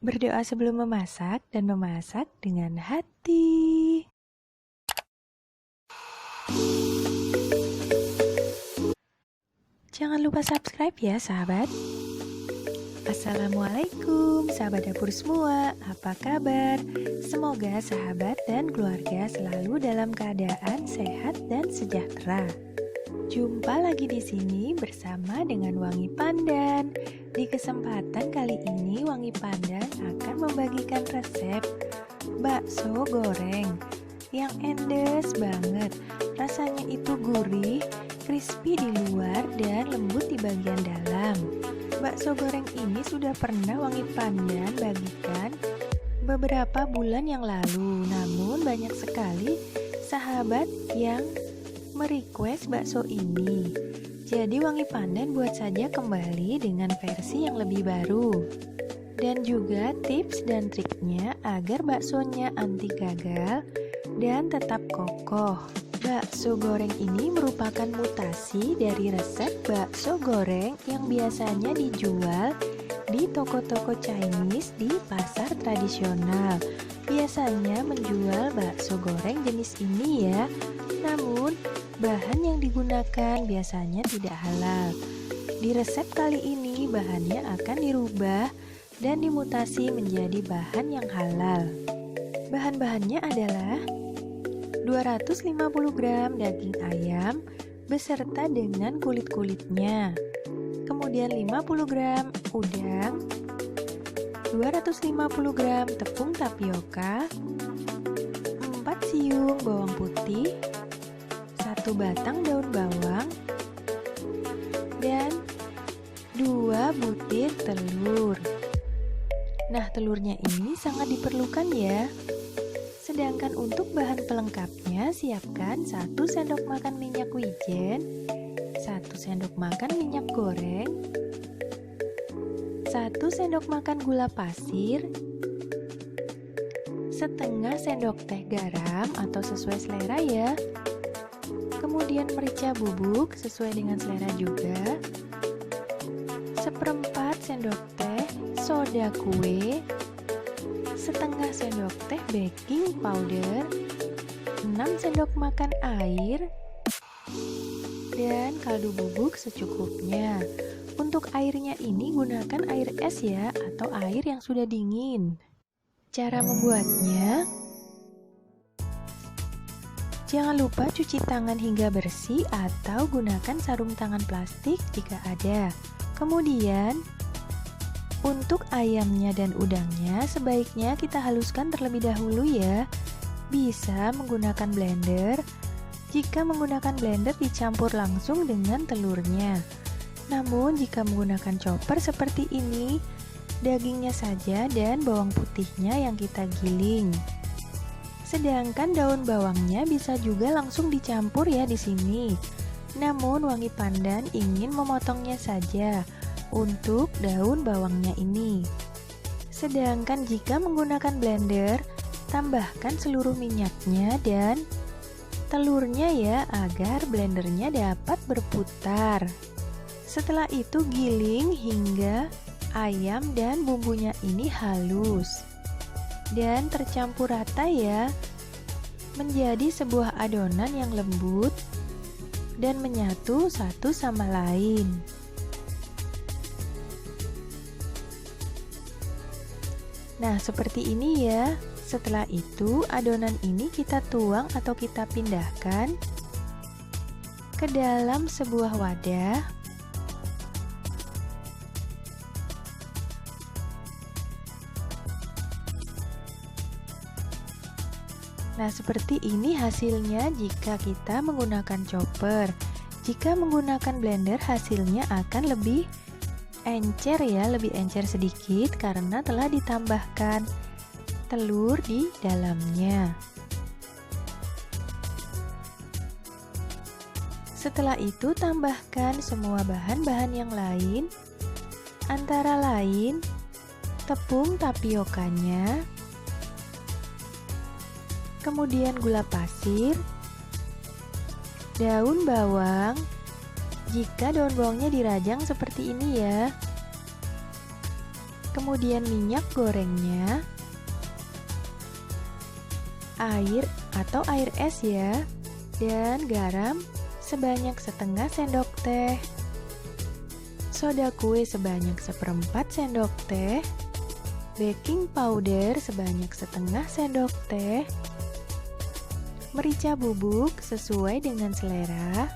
Berdoa sebelum memasak dan memasak dengan hati. Jangan lupa subscribe ya sahabat. Assalamualaikum sahabat dapur semua, apa kabar? Semoga sahabat dan keluarga selalu dalam keadaan sehat dan sejahtera. Jumpa lagi di sini bersama dengan Wangi Pandan. Di kesempatan kali ini Wangi Pandan akan membagikan resep bakso goreng yang endes banget. Rasanya itu gurih, crispy di luar dan lembut di bagian dalam. Bakso goreng ini sudah pernah Wangi Pandan bagikan beberapa bulan yang lalu. Namun banyak sekali sahabat yang merequest bakso ini. Jadi Wangi Pandan buat saja kembali dengan versi yang lebih baru. Dan juga tips dan triknya agar baksonya anti gagal dan tetap kokoh. Bakso goreng ini merupakan mutasi dari resep bakso goreng yang biasanya dijual di toko-toko Chinese di pasar tradisional. Biasanya menjual bakso goreng jenis ini ya. Namun bahan yang digunakan biasanya tidak halal. Di resep kali ini bahannya akan dirubah dan dimutasi menjadi bahan yang halal. Bahan-bahannya adalah 250 gram daging ayam beserta dengan kulit-kulitnya. Kemudian 50 gram udang, 250 gram tepung tapioka, 4 siung bawang putih, 1 batang daun bawang, dan 2 butir telur. Nah, telurnya ini sangat diperlukan ya. Sedangkan untuk bahan pelengkapnya, siapkan 1 sendok makan minyak wijen, 1 sendok makan minyak goreng, 1 sendok makan gula pasir, setengah sendok teh garam atau sesuai selera ya. Kemudian merica bubuk sesuai dengan selera juga, seperempat sendok teh soda kue, setengah sendok teh baking powder, 6 sendok makan air, dan kaldu bubuk secukupnya. Untuk airnya ini gunakan air es ya, atau air yang sudah dingin. Cara membuatnya, jangan lupa cuci tangan hingga bersih atau gunakan sarung tangan plastik jika ada. Kemudian, untuk ayamnya dan udangnya sebaiknya kita haluskan terlebih dahulu ya. Bisa menggunakan blender. Jika menggunakan blender dicampur langsung dengan telurnya. Namun jika menggunakan chopper seperti ini, dagingnya saja dan bawang putihnya yang kita giling. Sedangkan daun bawangnya bisa juga langsung dicampur ya di sini. Namun Wangi Pandan ingin memotongnya saja untuk daun bawangnya ini. Sedangkan jika menggunakan blender, tambahkan seluruh minyaknya dan telurnya ya agar blendernya dapat berputar. Setelah itu giling hingga ayam dan bumbunya ini halus dan tercampur rata ya, menjadi sebuah adonan yang lembut dan menyatu satu sama lain. Nah, seperti ini ya. Setelah itu, adonan ini kita tuang atau kita pindahkan ke dalam sebuah wadah. Nah, seperti ini hasilnya jika kita menggunakan chopper. Jika menggunakan blender, hasilnya akan lebih encer ya, lebih encer sedikit karena telah ditambahkan telur di dalamnya. Setelah itu tambahkan semua bahan-bahan yang lain, antara lain tepung tapiokanya, kemudian gula pasir, daun bawang. Jika daun bawangnya dirajang seperti ini ya. kemudian minyak gorengnya, air atau air es ya, dan garam sebanyak setengah sendok teh, soda kue sebanyak 1/4 sendok teh, baking powder sebanyak setengah sendok teh, merica bubuk sesuai dengan selera,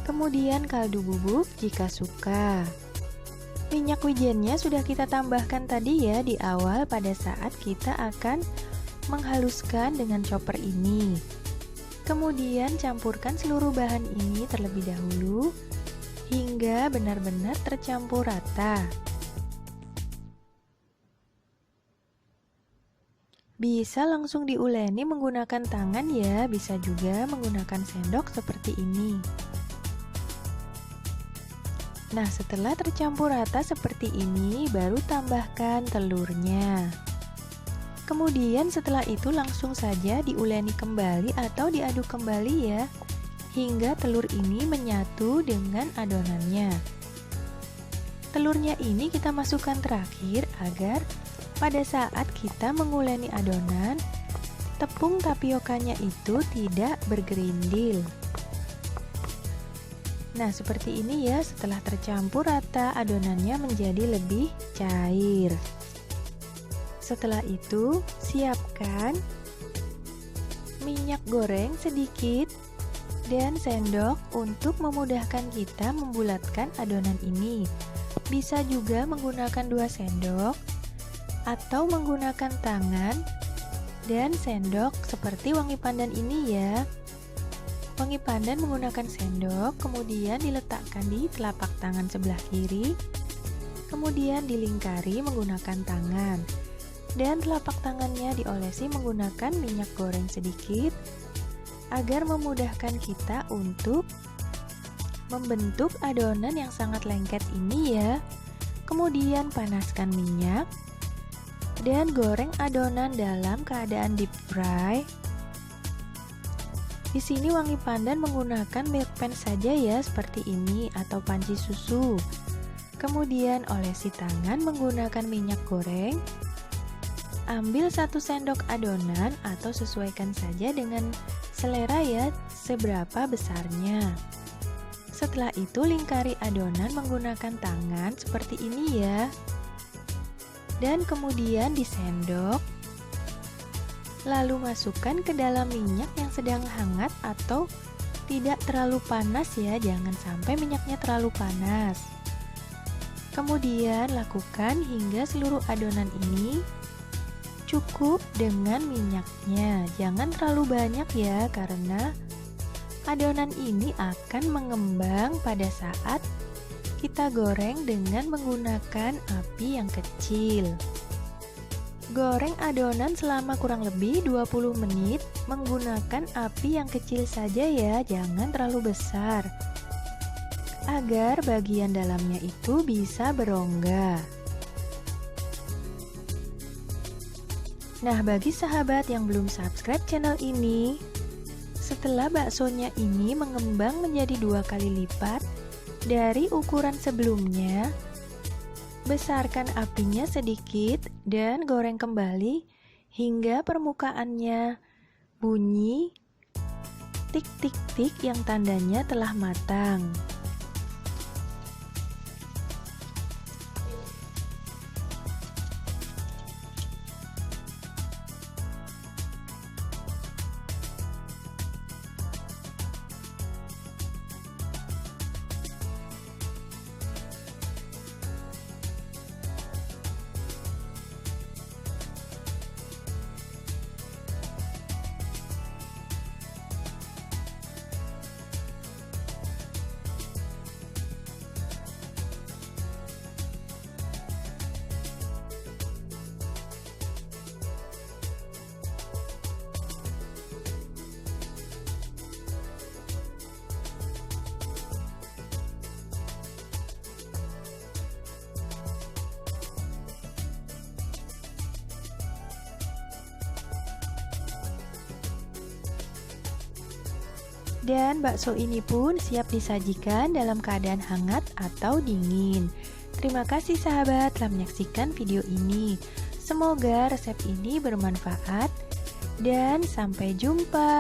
kemudian kaldu bubuk jika suka. Minyak wijennya sudah kita tambahkan tadi ya di awal pada saat kita akan menghaluskan dengan chopper ini. Kemudian campurkan seluruh bahan ini terlebih dahulu hingga benar-benar tercampur rata. Bisa langsung diuleni menggunakan tangan ya, bisa juga menggunakan sendok seperti ini. Nah, setelah tercampur rata seperti ini, baru tambahkan telurnya. Kemudian setelah itu langsung saja diuleni kembali atau diaduk kembali ya, hingga telur ini menyatu dengan adonannya. Telurnya ini kita masukkan terakhir agar pada saat kita menguleni adonan, tepung tapiokanya itu tidak bergerindil. Nah, seperti ini ya, setelah tercampur rata adonannya menjadi lebih cair. Setelah itu, siapkan minyak goreng sedikit dan sendok untuk memudahkan kita membulatkan adonan ini. Bisa juga menggunakan 2 sendok atau menggunakan tangan dan sendok seperti wangi pandan ini ya. Wangi pandan menggunakan sendok, kemudian diletakkan di telapak tangan sebelah kiri, kemudian dilingkari menggunakan tangan, dan telapak tangannya diolesi menggunakan minyak goreng sedikit agar memudahkan kita untuk membentuk adonan yang sangat lengket ini ya. Kemudian panaskan minyak dan goreng adonan dalam keadaan deep fry. Di sini wangi pandan menggunakan milk pan saja ya, seperti ini atau panci susu. Kemudian olesi tangan menggunakan minyak goreng. Ambil 1 sendok adonan atau sesuaikan saja dengan selera ya, seberapa besarnya. Setelah itu lingkari adonan menggunakan tangan seperti ini ya. Dan kemudian disendok, lalu masukkan ke dalam minyak yang sedang hangat atau tidak terlalu panas ya, jangan sampai minyaknya terlalu panas. Kemudian lakukan hingga seluruh adonan ini cukup dengan minyaknya, jangan terlalu banyak ya, karena adonan ini akan mengembang pada saat kita goreng dengan menggunakan api yang kecil. Goreng adonan selama kurang lebih 20 menit menggunakan api yang kecil saja ya, jangan terlalu besar, agar bagian dalamnya itu bisa berongga. Nah, bagi sahabat yang belum subscribe channel ini, setelah baksonya ini mengembang menjadi 2 kali lipat dari ukuran sebelumnya, besarkan apinya sedikit dan goreng kembali hingga permukaannya bunyi tik tik tik yang tandanya telah matang. Dan bakso ini pun siap disajikan dalam keadaan hangat atau dingin. Terima kasih sahabat telah menyaksikan video ini. Semoga resep ini bermanfaat dan sampai jumpa.